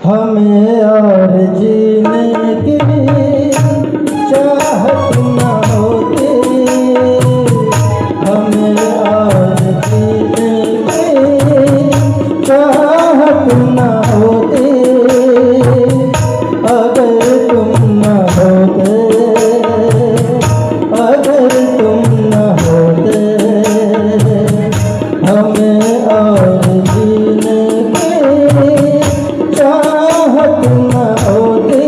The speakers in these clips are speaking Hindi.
हमें और जीने की चाहत न होती, हमें और जीने की चाहत न होती, अगर तुम न होते, अगर तुम न होते, हमें और जीने की चाहत न होती,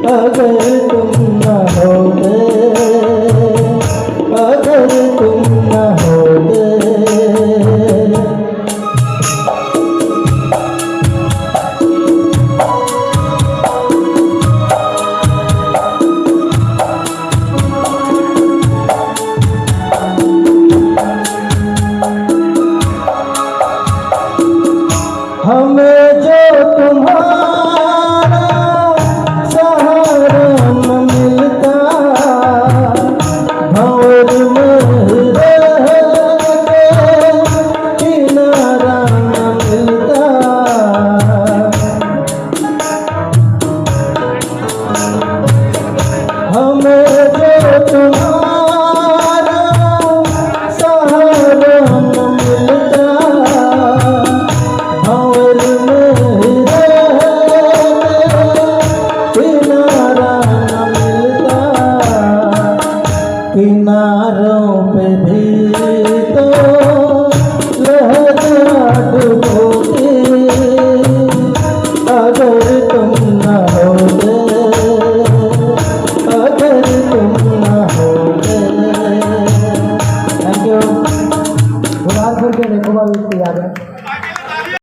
अगर तुम न होते, अगर तुम न होते। हमें